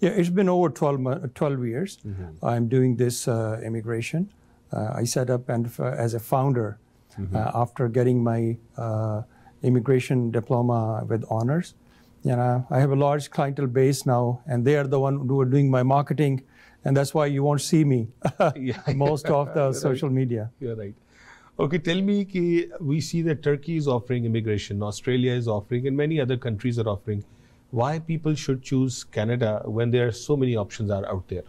Yeah, it's been over 12 years. I'm doing this immigration. I set up as a founder after getting my immigration diploma with honors. I have a large clientele base now, and they are the one who are doing my marketing, and that's why you won't see me most of the social media. You're right. Okay, tell me, we see that Turkey is offering immigration, Australia is offering, and many other countries are offering. Why people should choose Canada when there are so many options are out there?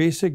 basic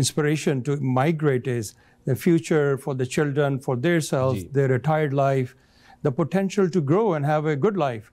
inspiration to migrate is the future for the children, for themselves, their retired life, the potential to grow and have a good life.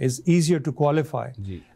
is easier to qualify.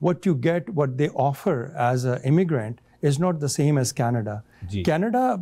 what you get, what they offer as an immigrant is not the same as Canada. Canada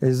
is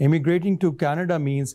Immigrating to Canada means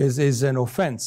is an offense.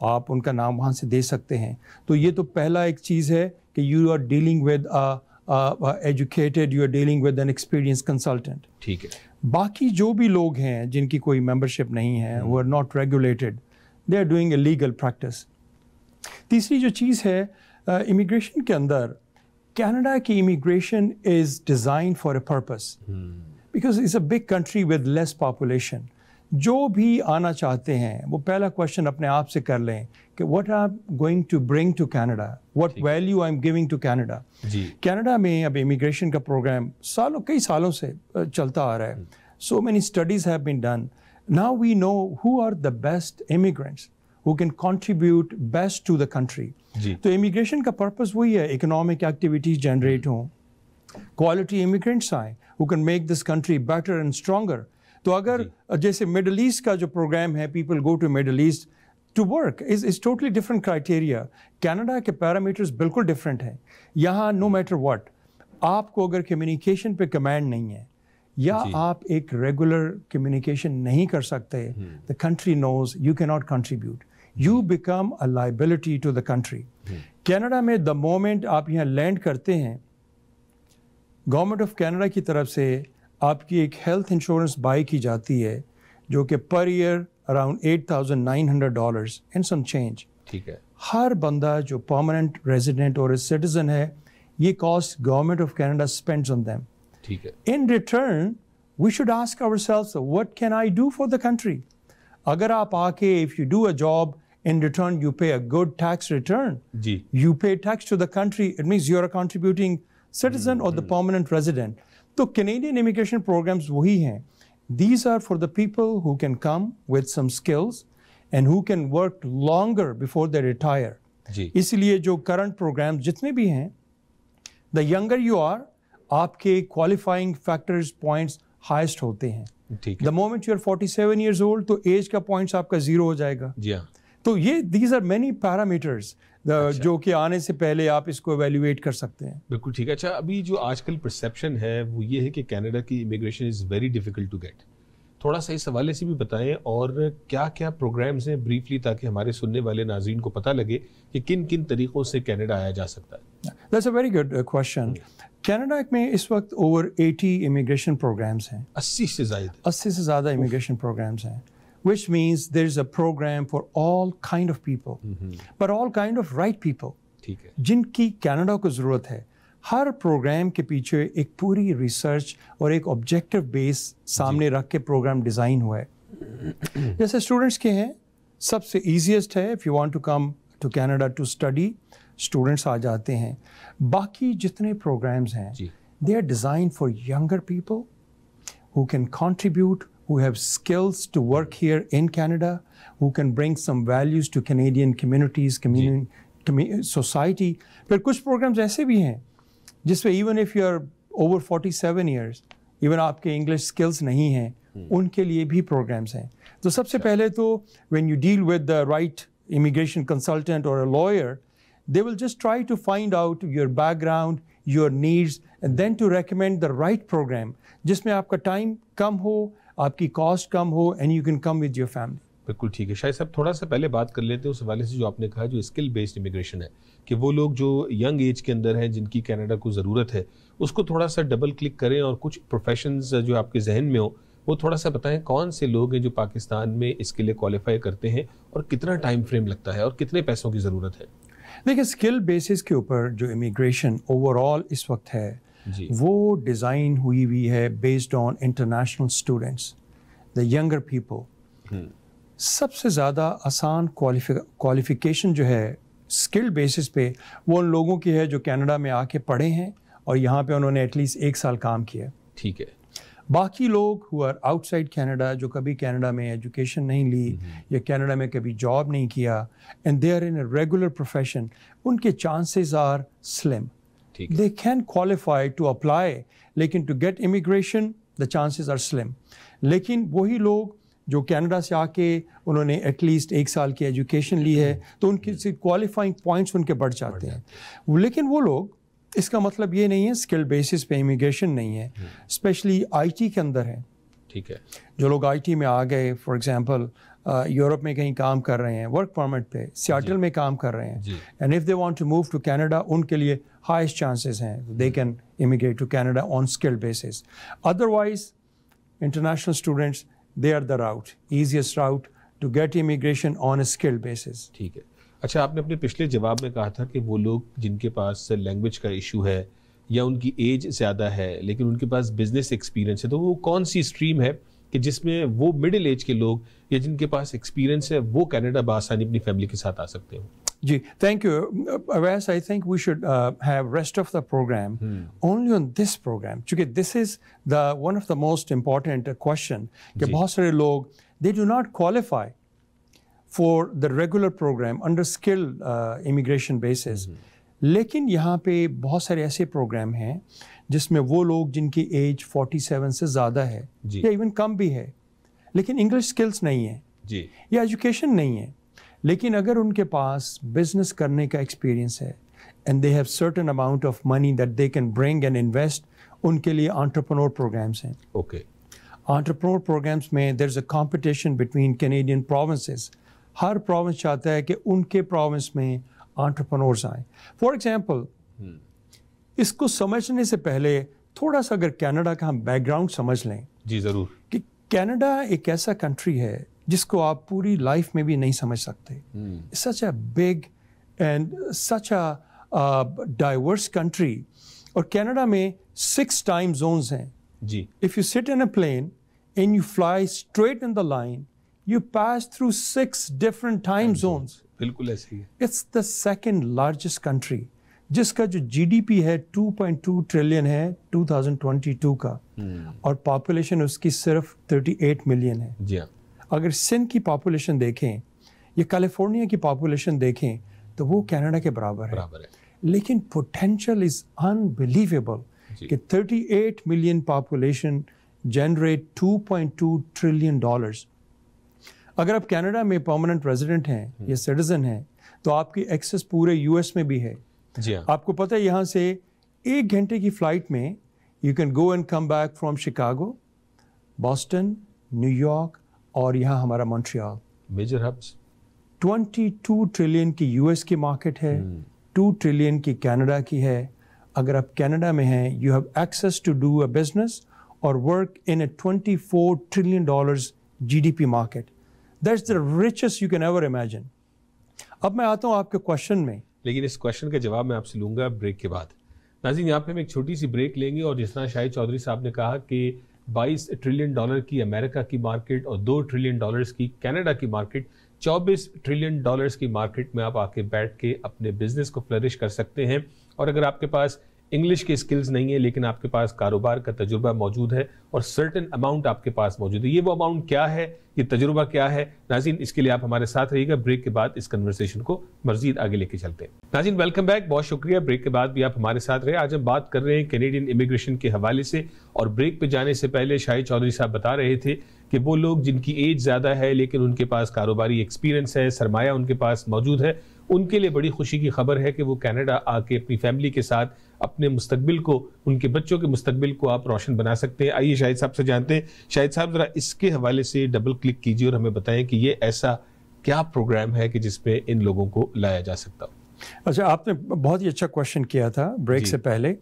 آپ ان کا نام وہاں سے دے سکتے ہیں. تو یہ تو پہلا ایک چیز ہے کہ you are dealing with educated, you are dealing with an experience consultant. ٹھیک ہے. باقی جو بھی لوگ ہیں جن کی کوئی ممبرشپ نہیں ہے, وہ are not regulated, they are doing a legal practice. تیسری جو چیز ہے امیگریشن کے اندر, کینیڈا کی immigration is design for a purpose, because it's a big country with less population. جو بھی آنا چاہتے ہیں وہ پہلا کوشچن اپنے آپ سے کر لیں کہ what I am going to bring to Canada, what value I am giving to Canada. Canada میں اب امیگریشن کا پروگرام کئی سالوں سے چلتا آ رہا ہے. So many studies have been done. Now we know who are the best immigrants who can contribute best to the country. تو امیگریشن کا پرپز وہی ہے, اکنامک ایکٹیویٹیز جنریٹ ہوں, کوالٹی امیگرینٹس آئیں who can make this country better and stronger. تو اگر جیسے middle asset کا جو پروگرام ہے, people go to Middle East to work, is totally different criteria. Canada کے پیرامیٹرز بالکل ڈفرینٹ ہیں. یہاں نو میٹر واٹ, آپ کو اگر کمیونیکیشن پہ کمانڈ نہیں ہے یا آپ ایک ریگولر کمیونیکیشن نہیں کر سکتے, the country knows you cannot contribute. You become a liability to the country. Canada میں the moment آپ یہاں لینڈ کرتے ہیں, گورنمنٹ آف کینیڈا کی طرف سے آپ کی ایک ہیلتھ انشورنس بائی کی جاتی ہے جو کہ per year around $8,900 and some change. ٹھیک ہے. ہر بندہ جو پرماننٹ ریزیڈنٹ اور سٹیزن ہے, یہ cost government of Canada spends on them. ٹھیک ہے. In return, we should ask ourselves, what can I do for the country? اگر آپ آ کے if you do a job, in return you pay a good tax return. G. You pay tax to the country. It means you are a contributing citizen or the permanent resident. تو Canadian immigration programs وہی ہیں. These are for the people who can come with some skills and who can work longer before they retire. جی. اس لیے جو current programs جتنے بھی ہیں, the younger you are, آپ کے qualifying factors points highest ہوتے ہیں. The moment you are 47 years old, تو ایج کا points آپ کا 0 ہو جائے گا. جی ہاں. تو یہ these are many parameters جو کہ آنے سے پہلے آپ اس کو ایویلیویٹ کر سکتے ہیں. بالکل ٹھیک ہے. اچھا, ابھی جو آج کل پرسیپشن ہے وہ یہ ہے کہ کینیڈا کی immigration is very difficult to get. تھوڑا سا اس حوالے سے بھی بتائیں, اور کیا کیا پروگرامز ہیں بریفلی, تاکہ ہمارے سننے والے ناظرین کو پتہ لگے کہ کن کن طریقوں سے کینیڈا آیا جا سکتا ہے. That's a very good question. Canada میں اس وقت over 80 امیگریشن پروگرامز ہیں. 80 سے زیادہ امیگریشن پروگرامز ہیں. Which means there is a program for all kind of people, but all kind of right people. ٹھیک ہے. جن کی کینیڈا کو ضرورت ہے. ہر پروگرام کے پیچھے ایک پوری ریسرچ اور ایک آبجیکٹو بیس سامنے رکھ کے پروگرام ڈیزائن ہوا ہے. جیسے اسٹوڈنٹس کے ہیں, سب سے ایزیسٹ ہے, if you want to come to Canada to study, students آ جاتے ہیں. باقی جتنے پروگرامز ہیں, they are designed for younger people who can contribute, who have skills to work here in Canada, who can bring some values to Canadian communities, society. پھر کچھ programmes ایسے بھی ہیں جس میں even if you are over 47 years, even آپ کے English skills نہیں ہیں, ان کے لیے بھی پروگرامز ہیں. تو سب سے پہلے تو when you deal with the right immigration consultant or a lawyer, they will just try to find out your background, your needs, and then to recommend the right program جس میں آپ کا ٹائم کم ہو, آپ کی cost come who, and you can come with your family. بالکل ٹھیک ہے. شاہد صاحب, تھوڑا سا پہلے بات کر لیتے ہیں اس حوالے سے جو آپ نے کہا جو اسکل بیسڈ امیگریشن ہے, کہ وہ لوگ جو ینگ ایج کے اندر ہیں جن کی کینیڈا کو ضرورت ہے, اس کو تھوڑا سا ڈبل کلک کریں اور کچھ پروفیشنز جو آپ کے ذہن میں ہو وہ تھوڑا سا بتائیں. کون سے لوگ ہیں جو پاکستان میں اس کے لیے کوالیفائی کرتے ہیں, اور کتنا ٹائم فریم لگتا ہے, اور کتنے پیسوں کی ضرورت ہے؟ دیکھیں, اسکل بیسس کے اوپر جو امیگریشن اوور آل اس وقت ہے, وہ ڈیزائن ہوئی ہے based on international students, the younger people. سب سے زیادہ آسان کوالیفیکیشن جو ہے اسکل بیسس پہ, وہ ان لوگوں کی ہے جو کینیڈا میں آ کے پڑھے ہیں اور یہاں پہ انہوں نے ایٹ لیسٹ 1 سال کام کیا. ٹھیک ہے. باقی لوگ who are outside کینیڈا, جو کبھی کینیڈا میں ایجوکیشن نہیں لی یا کینیڈا میں کبھی جاب نہیں کیا, and they are in a regular profession, ان کے chances are slim. They can qualify to apply, لیکن to get immigration the chances are slim. لیکن وہی لوگ جو کینیڈا سے آ کے انہوں نے ایٹ لیسٹ 1 سال کی ایجوکیشن لی ہے, تو ان کے کوالیفائنگ پوائنٹس ان کے بڑھ جاتے ہیں. لیکن وہ لوگ, اس کا مطلب یہ نہیں ہے اسکل بیسس پہ امیگریشن نہیں ہے, اسپیشلی آئی ٹی کے اندر ہے. ٹھیک ہے. جو لوگ آئی ٹی میں آ گئے, فار ایگزامپل یورپ میں کہیں کام کر رہے ہیں ورک پرمٹ پہ, سیاٹل میں کام کر رہے ہیں, and if they want to move to Canada, ان کے لیے ہائیسٹ چانسز ہیں they can immigrate to Canada on skill basis. Otherwise international students they are the route, easiest route to get immigration on a skill basis. ٹھیک ہے. اچھا, آپ نے اپنے پچھلے جواب میں کہا تھا کہ وہ لوگ جن کے پاس لینگویج کا ایشو ہے یا ان کی ایج زیادہ ہے لیکن ان کے پاس بزنس ایکسپیرینس ہے, تو وہ کون سی اسٹریم ہے کہ جس میں وہ مڈل ایج کے لوگ یا جن کے پاس ایکسپیرینس ہے وہ کینیڈا بآسانی اپنی فیملی کے ساتھ آ سکتے ہوں؟ جی, thank you Owais. I think we should have rest of the program only on this program, چونکہ this is the one of the most important question کہ بہت سارے لوگ they do not qualify for the regular program under skill immigration basis. لیکن یہاں پہ بہت سارے ایسے پروگرام ہیں جس میں وہ لوگ جن کی ایج 47 سے زیادہ ہے یا ایون کم بھی ہے, لیکن انگلش اسکلس نہیں ہیں یا ایجوکیشن نہیں ہے, لیکن اگر ان کے پاس بزنس کرنے کا ایکسپیرینس ہے and they have certain amount of money that they can bring and invest, ان کے لیے انٹرپرنور پروگرامس ہیں. اوکے, انٹرپرنور پروگرامس میں there is a competition between Canadian provinces. ہر پروونس چاہتا ہے کہ ان کے پروونس میں انٹرپرنورز آئیں. فار ایگزامپل, اس کو سمجھنے سے پہلے تھوڑا سا اگر کینیڈا کا ہم بیک گراؤنڈ سمجھ لیں. جی ضرور. کہ کینیڈا ایک ایسا کنٹری ہے جس کو آپ پوری لائف میں بھی نہیں سمجھ سکتے. Such a big and such a diverse country. اور کینیڈا میں 6 ٹائم زونز ہیں. جی, if you sit in a plane and you fly straight in the line, you pass through 6 different time zones. بالکل ایسے ہی ہے. It's the second largest country جس کا جو جی ڈی پی ہے 2.2 ٹریلین ہے 2022 کا, اور پاپولیشن اس کی صرف 38 ملین ہے. جی ہاں. اگر سندھ کی پاپولیشن دیکھیں یا کیلیفورنیا کی پاپولیشن دیکھیں تو وہ کینیڈا کے برابر ہے. لیکن پوٹینشیل از انبلیویبل کہ 38 million population generate 2.2 trillion dollars. اگر آپ کینیڈا میں پرماننٹ ریزیڈنٹ ہیں یا سٹیزن ہیں تو آپ کی ایکسیس پورے یو ایس میں بھی ہے. جی ہاں. آپ کو پتہ ہے یہاں سے 1 گھنٹے کی فلائٹ میں you can go and come back from Chicago, Boston, New York اور یہاں ہمارا مونٹریال. Major hubs. 22 ٹریلین کی یو ایس کی مارکیٹ ہے, 2 ٹریلین کی کینیڈا کی ہے. اگر آپ کینیڈا میں ہیں you have access to do a business اور work in a 24 trillion dollars G D P market. That's the richest you can ever imagine. اب میں آتا ہوں آپ کے کوشچن میں, لیکن اس کوشچن کا جواب میں آپ سے لوں گا بریک کے بعد. ناظرین, یہاں پہ ہم ایک چھوٹی سی بریک لیں گے, اور جس طرح شاہد چودھری صاحب نے کہا کہ 22 ٹریلین ڈالر کی امریکہ کی مارکیٹ اور 2 ٹریلین ڈالرز کی کینیڈا کی مارکیٹ, 24 ٹریلین ڈالرز کی مارکیٹ میں آپ آ کے بیٹھ کے اپنے بزنس کو فلرش کر سکتے ہیں. اور اگر آپ کے پاس انگلش کے اسکلز نہیں ہے لیکن آپ کے پاس کاروبار کا تجربہ موجود ہے اور سرٹن اماؤنٹ آپ کے پاس موجود ہے, یہ وہ اماؤنٹ کیا ہے, یہ تجربہ کیا ہے؟ ناظرین, اس کے لیے آپ ہمارے ساتھ رہیے گا. بریک کے بعد اس کنورسیشن کو مزید آگے لے کے چلتے ہیں. ناظرین, ویلکم بیک, بہت شکریہ. بریک کے بعد بھی آپ ہمارے ساتھ رہے. آج ہم بات کر رہے ہیں کینیڈین امیگریشن کے حوالے سے, اور بریک پہ جانے سے پہلے شاہد چودھری صاحب بتا رہے تھے کہ وہ لوگ جن کی ایج زیادہ ہے لیکن ان کے پاس کاروباری ایکسپیرینس ہے, سرمایہ ان کے پاس موجود ہے, ان کے لیے بڑی خوشی کی خبر ہے کہ وہ کینیڈا آ کے اپنی فیملی کے ساتھ اپنے مستقبل کو, ان کے بچوں کے مستقبل کو آپ روشن بنا سکتے ہیں. آئیے شاہد صاحب سے جانتے ہیں. شاہد صاحب, ذرا اس کے حوالے سے ڈبل کلک کیجیے اور ہمیں بتائیں کہ یہ ایسا کیا پروگرام ہے کہ جس پہ ان لوگوں کو لایا جا سکتا ہو. اچھا, آپ نے بہت ہی اچھا کوشچن کیا تھا بریک سے پہلے.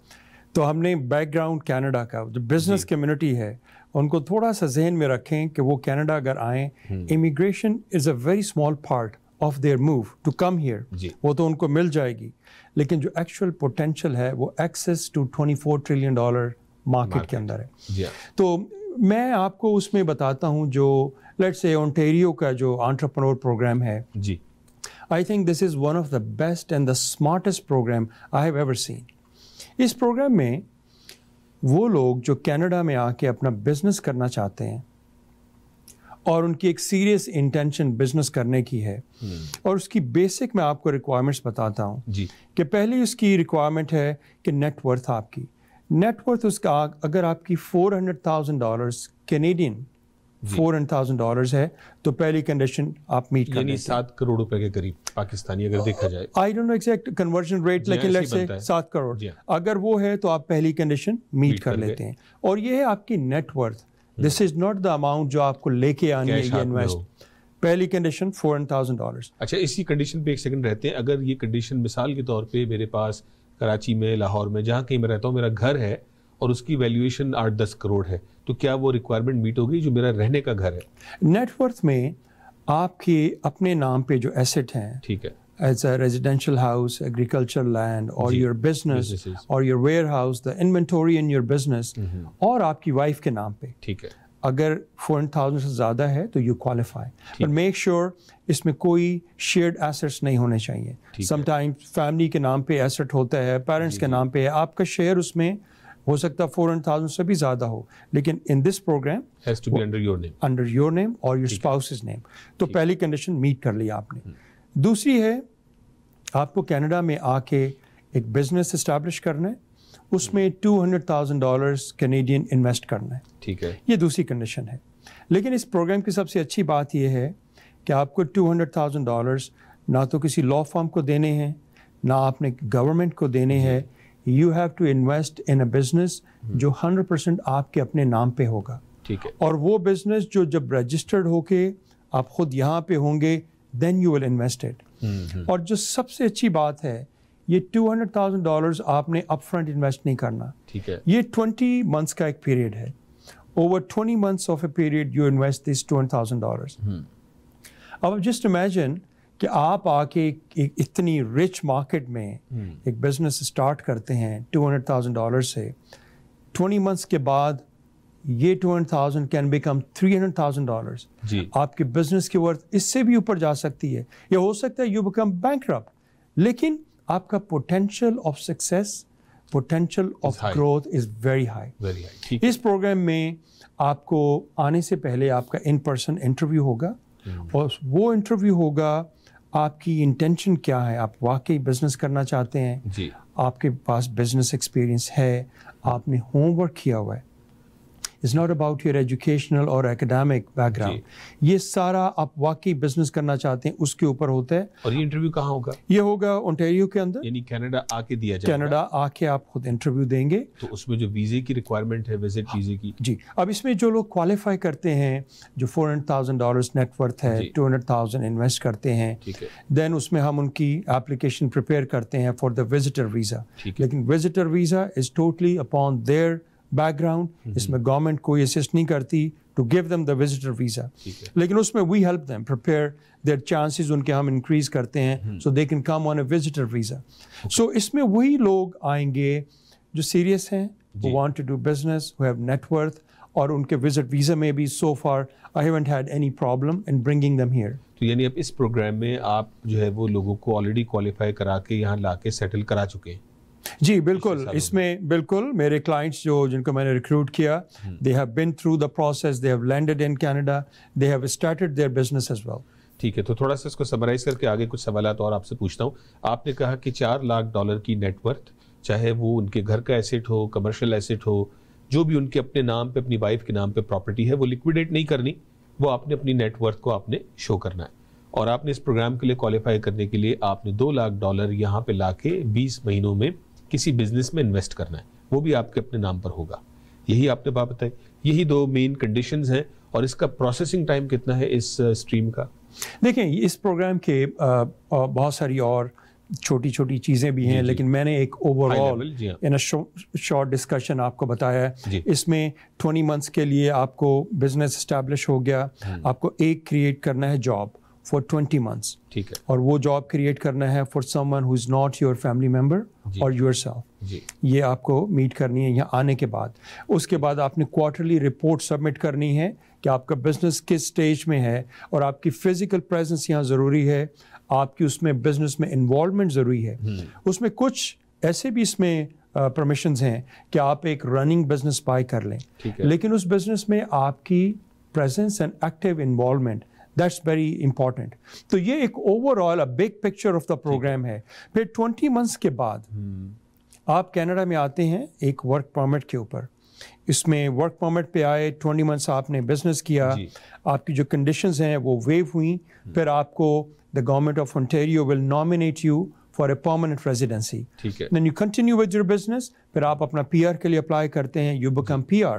تو ہم نے بیک گراؤنڈ کینیڈا کا جو بزنس کمیونٹی ہے ان کو تھوڑا سا ذہن میں رکھیں کہ وہ کینیڈا اگر آئیں, immigration is a very small part of their move to come here. وہ تو ان کو مل جائے گی, لیکن جو ایکچوئل پوٹینشیل ہے وہ access to 24 trillion dollar market کے اندر ہے. تو میں آپ کو اس میں بتاتا ہوں جو لیٹس سے اونٹیریو کا جو انٹرپرنور پروگرام ہے. جی, I think this is one of the best and the smartest program I have ever seen. اس پروگرام میں وہ لوگ جو کینیڈا میں آ کے اپنا بزنس کرنا چاہتے ہیں اور ان کی ایک سیریس انٹینشن بزنس کرنے کی ہے, اور اس کی بیسک میں آپ کو ریکوائرمنٹس بتاتا ہوں. جی, کہ پہلی اس کی ریکوائرمنٹ ہے کہ نیٹ ورتھ آپ کی. نیٹ ورتھ اس کا اگر آپ کی $400,000 کینیڈین $400,000 ہے تو پہلی کنڈیشن آپ میٹ کر لیتے ہیں. یعنی 7 کروڑ روپے کے قریب پاکستانی اگر دیکھا جائے. I don't know exact conversion rate, لیکن لیٹس سے 7 کروڑ اگر وہ ہے تو آپ پہلی کنڈیشن میٹ کر لیتے ہیں. اور یہ ہے آپ کی net worth. This is not the amount جو آپ کو لے کے آنی ہے یہ انویسٹ. پہلی کنڈیشن $400,000. اچھا اسی کنڈیشن پہ ایک سیکنڈ رہتے ہیں. اگر یہ کنڈیشن مثال کے طور پہ میرے پاس کراچی میں، لاہور میں، جہاں کہیں میں رہتا ہوں، میرا گھر ہے اور اس کی ویلیویشن 8-10 کروڑ ہے، تو کیا وہ ریکوائرمنٹ میٹ ہوگی جو میرا رہنے کا گھر ہے؟ نیٹ ورتھ میں آپ کے اپنے نام پہ جو ایسٹ ہیں، ٹھیک ہے، as a residential house, agriculture land اور یور بزنس اور your warehouse, the inventory in your business, اور آپ کی وائف کے نام پہ، ٹھیک ہے، اگر 400,000 سے زیادہ ہے تو you qualify. But make sure اس میں کوئی شیئرڈ ایسٹس نہیں ہونے چاہیے. سم ٹائمز فیملی کے نام پہ ایسٹ ہوتا ہے، پیرنٹس کے نام پہ ہے، آپ کا شیئر اس میں ہو سکتا ہے 400,000 سے بھی زیادہ ہو، لیکن in this program has to be under your name or your spouses نیم. تو پہلی کنڈیشن میٹ کر لی آپ نے. دوسری ہے آپ کو کینیڈا میں آ کے ایک بزنس اسٹیبلش کرنا ہے، اس میں $200,000 کینیڈین انویسٹ کرنا ہے. ٹھیک ہے، یہ دوسری کنڈیشن ہے. لیکن اس پروگرام کی سب سے اچھی بات یہ ہے کہ آپ کو $200,000 نہ تو کسی لا فرم کو دینے ہیں، نہ آپ نے گورنمنٹ کو دینے ہیں. You have to invest in a business جو 100% آپ کے اپنے نام پہ ہوگا. ٹھیک ہے، اور وہ بزنس جو جب رجسٹرڈ ہو کے آپ خود یہاں پہ ہوں گے، then you will invest it. اور جو سب سے اچھی بات ہے، یہ $200,000 آپ نے اپ فرنٹ انویسٹ نہیں کرنا. ٹھیک ہے، یہ 20 منتھس کا ایک پیریڈ ہے. Over 20 months of a period you invest this $200,000. اب جسٹ امیجن کہ آپ آ کے ایک اتنی رچ مارکیٹ میں ایک بزنس اسٹارٹ کرتے ہیں $200,000 سے. 20 months کے بعد یہ 200,000 کین بیکم $300,000. جی، آپ کے بزنس کی ورتھ اس سے بھی اوپر جا سکتی ہے، یا ہو سکتا ہے یو بیکم بینکرپٹ، لیکن آپ کا potential of success, potential of growth is very high. اس پروگرام میں آپ کو آنے سے پہلے آپ کا ان پرسن انٹرویو ہوگا، اور وہ انٹرویو ہوگا آپ کی انٹینشن کیا ہے، آپ واقعی بزنس کرنا چاہتے ہیں، جی، آپ کے پاس بزنس ایکسپیرینس ہے، آپ نے ہوم ورک کیا ہوا ہے. It's not about your educational or academic background. یہ سارا آپ واقعی بزنس کرنا چاہتے ہیں اس کے اوپر ہوتا ہے. اور یہ انٹرویو کہاں ہوگا؟ یہ ہوگا اونٹیریو کے اندر، یعنی کینیڈا آ کے دیا جائے گا. کینیڈا آ کے آپ خود انٹرویو دیں گے. تو اس میں جو ویزے کی ریکوائرمنٹ ہے، وزٹ ویزے کی، جی. اب اس میں جو لوگ کوالیفائی کرتے ہیں، جو $400,000 نیٹ ورتھ ہے، 200,000 انویسٹ کرتے ہیں، دین اس میں ہم ان کی اپلیکیشن پریپیئر کرتے ہیں فار دا وزٹر ویزا. لیکن visitor visa is totally upon their background. اس میں گورنمنٹ کوئی اسسٹ نہیں کرتی to give them the visitor visa, لیکن اس میں we help them prepare their chances, ان کے ہم انکریز کرتے ہیں so they can come on a visitor visa. So اس میں وہی لوگ آئیں گے جو سیریس ہیں، who want to do business, who have net worth, اور ان کے وزٹ ویزا میں بھی so far I haven't had any problem in bringing them here. تو یعنی اب اس پروگرام میں آپ جو ہے وہ لوگوں کو آلریڈی کوالیفائی کرا کے یہاں لا کے سیٹل کرا چکے ہیں؟ جی بالکل. اس میں بالکل میرے کلائنٹس جن کو میں نے ریکروٹ کیا، they have been through the process, they have landed in Canada, they have started their business as well. ٹھیک ہے، تو تھوڑا سا اس کو سمرائز کر کے آگے کچھ سوالات اور آپ سے پوچھتا ہوں. آپ نے کہا کہ $4 لاکھ کی نیٹ ورتھ، چاہے وہ ان کے گھر کا ایسٹ ہو، کمرشل ایسٹ ہو، جو بھی ان کے اپنے نام پہ، اپنی وائف کے نام پہ پراپرٹی ہے، وہ لیکویڈیٹ نہیں کرنی، وہ آپ نے اپنی نیٹ ورتھ کو آپ نے شو کرنا ہے. اور آپ نے اس پروگرام کے لیے کوالیفائی کرنے کے لیے آپ نے $2 لاکھ یہاں پہ لا کے 20 مہینوں میں کسی بزنس میں انویسٹ کرنا ہے، وہ بھی آپ کے اپنے نام پر ہوگا. یہی آپ نے بات بتائی. یہی 2 مین کنڈیشنز ہیں. اور اس کا پروسیسنگ ٹائم کتنا ہے اس اسٹریم کا؟ دیکھیں اس پروگرام کے بہت ساری اور چھوٹی چھوٹی چیزیں بھی ہیں، لیکن میں نے ایک over all in short discussion آپ کو بتایا ہے. اس میں 20 منتھس کے لیے آپ کو بزنس اسٹیبلش ہو گیا، آپ کو ایک کریٹ کرنا ہے جاب فار 20 months. ٹھیک ہے. اور وہ جاب کریٹ کرنا ہے for some one who is not your family member اور یور سیلف. یہ آپ کو میٹ کرنی ہے یہاں آنے کے بعد. اس کے بعد آپ نے کوارٹرلی رپورٹ سبمٹ کرنی ہے کہ آپ کا بزنس کس اسٹیج میں ہے، اور آپ کی فزیکل پریزنس یہاں ضروری ہے، آپ کی اس میں بزنس میں انوالومنٹ ضروری ہے. اس میں کچھ ایسے بھی اس میں پرمیشنز ہیں کہ آپ ایک رننگ بزنس بائی کر لیں، لیکن اس بزنس میں آپ کی presence and active involvement that's very important. تو یہ ایک overall big picture of the programme ہے. پھر 20 months کے بعد آپ کینیڈا میں آتے ہیں ایک ورک پرمٹ کے اوپر. اس میں ورک پرمٹ پہ آئے، 20 months آپ نے بزنس کیا، آپ کی جو کنڈیشنز ہیں وہ ویو ہوئیں. پھر آپ کو the government of Ontario will nominate you for a permanent residency. Then you continue with your business. پھر آپ اپنا PR کے لیے اپلائی کرتے ہیں، یو بیکم PR.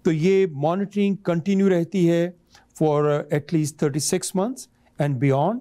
تو یہ مانیٹرنگ کنٹینیو رہتی ہے for at least 36 months. and beyond.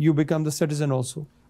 you become the citizen also.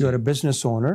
you are a business owner.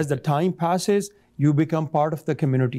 As the time passes, you become part of the community,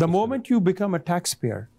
The moment you become a taxpayer,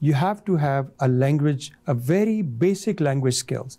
you have to have a language, a very basic language skills.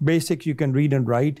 basic you can read and write,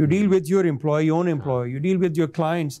you deal with your employee, own employee, you deal with your clients,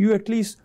you at least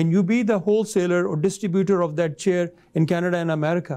and you be the wholesaler or distributor of that chair in Canada and America.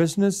business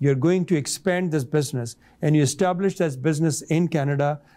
you're going to expand this business and you establish this business in Canada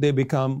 they become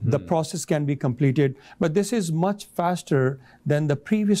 the process can be completed, but this is much faster than the previous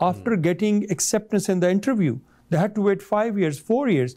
After getting acceptance in the interview, they had to wait 5 years, 4 years.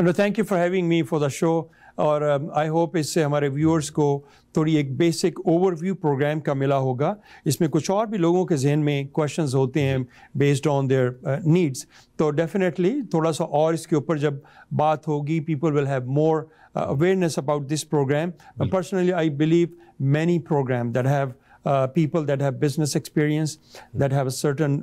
Thank you for having me for the show. اور I hope اس سے ہمارے viewers کو تھوڑی ایک basic over view programme کا ملا ہوگا. اس میں کچھ اور بھی لوگوں کے ذہن میں کویشچنز ہوتے ہیں بیسڈ آن دیئر نیڈس, تو ڈیفینیٹلی تھوڑا سا اور اس کے اوپر جب بات ہوگی, people will have more awareness about this program. Personally, I believe many programs that have people that have business experience, that have a certain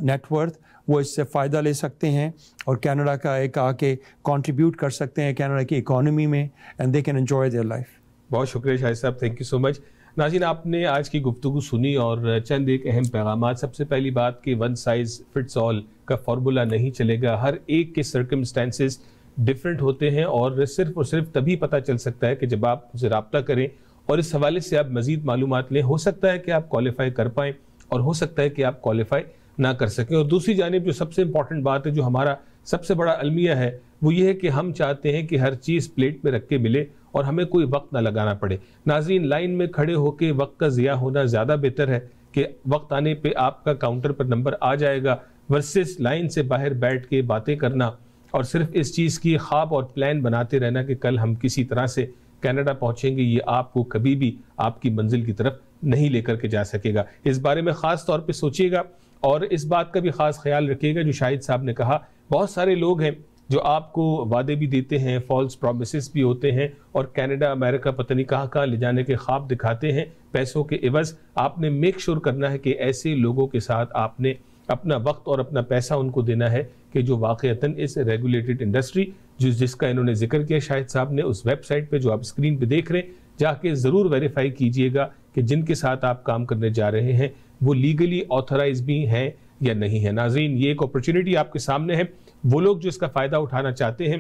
net worth, وہ اس سے فائدہ لے سکتے ہیں اور کینیڈا کا ایک آ کے کنٹریبیوٹ کر سکتے ہیں کینیڈا کی اکانومی میں, and they can enjoy their life. بہت شکریہ شاہد صاحب, تھینک یو سو مچ. ناظرین, آپ نے آج کی گفتگو سنی اور چند ایک اہم پیغامات. سب سے پہلی بات کہ ون سائز فٹس آل کا فارمولا نہیں چلے گا. ہر ایک کے سرکمسٹانسز ڈفرینٹ ہوتے ہیں اور صرف تبھی پتہ چل سکتا ہے کہ جب آپ اسے رابطہ کریں اور اس حوالے سے آپ مزید معلومات لیں. ہو سکتا ہے کہ آپ کوالیفائی کر پائیں اور ہو سکتا ہے کہ آپ کوالیفائی نہ کر سکیں. اور دوسری جانب جو سب سے امپورٹنٹ بات ہے, جو ہمارا سب سے بڑا المیہ ہے, وہ یہ ہے کہ ہم چاہتے ہیں کہ ہر چیز پلیٹ میں رکھ کے ملے اور ہمیں کوئی وقت نہ لگانا پڑے. ناظرین, لائن میں کھڑے ہو کے وقت کا ضیاع ہونا زیادہ بہتر ہے کہ وقت آنے پہ آپ کا کاؤنٹر پر نمبر آ جائے گا, ورسز لائن سے باہر بیٹھ کے باتیں کرنا اور صرف اس چیز کی خواب اور پلان بناتے رہنا کہ کل ہم کسی طرح سے کینیڈا پہنچیں گے. یہ آپ کو کبھی بھی آپ کی منزل کی طرف نہیں لے کر کے جا سکے گا. اس بارے میں خاص طور پہ سوچیے گا اور اس بات کا بھی خاص خیال رکھیے گا جو شاہد صاحب نے کہا. بہت سارے لوگ ہیں جو آپ کو وعدے بھی دیتے ہیں, فالس پرومسز بھی ہوتے ہیں اور کینیڈا امریکہ پتہ نہیں کہاں لے جانے کے خواب دکھاتے ہیں پیسوں کے عوض. آپ نے میک شور کرنا ہے کہ ایسے لوگوں کے ساتھ آپ نے اپنا وقت اور اپنا پیسہ ان کو دینا ہے کہ جو واقعتاً اس ریگولیٹڈ انڈسٹری جس کا انہوں نے ذکر کیا شاہد صاحب نے, اس ویب سائٹ پہ جو آپ اسکرین پہ دیکھ رہے ہیں, جا کے ضرور ویریفائی کیجئے گا کہ جن کے ساتھ آپ کام کرنے جا رہے ہیں وہ لیگلی آتھرائز بھی ہیں یا نہیں ہے. ناظرین, یہ ایک اپرچونٹی آپ کے سامنے ہے. وہ لوگ جو اس کا فائدہ اٹھانا چاہتے ہیں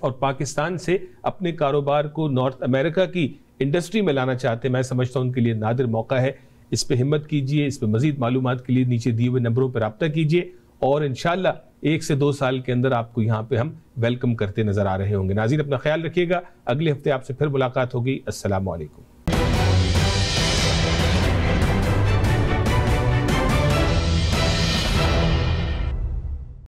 اور پاکستان سے اپنے کاروبار کو نارتھ امریکہ کی انڈسٹری میں لانا چاہتے ہیں, میں سمجھتا ہوں ان کے لیے نادر موقع ہے. اس پہ ہمت کیجئے. اس پہ مزید معلومات کے لیے نیچے دیے ہوئے نمبروں پہ رابطہ کیجئے اور انشاءاللہ 1 سے 2 سال کے اندر آپ کو یہاں پہ ہم ویلکم کرتے نظر آ رہے ہوں گے. ناظرین, اپنا خیال رکھیے گا. اگلے ہفتے آپ سے پھر ملاقات ہوگی. السلام علیکم.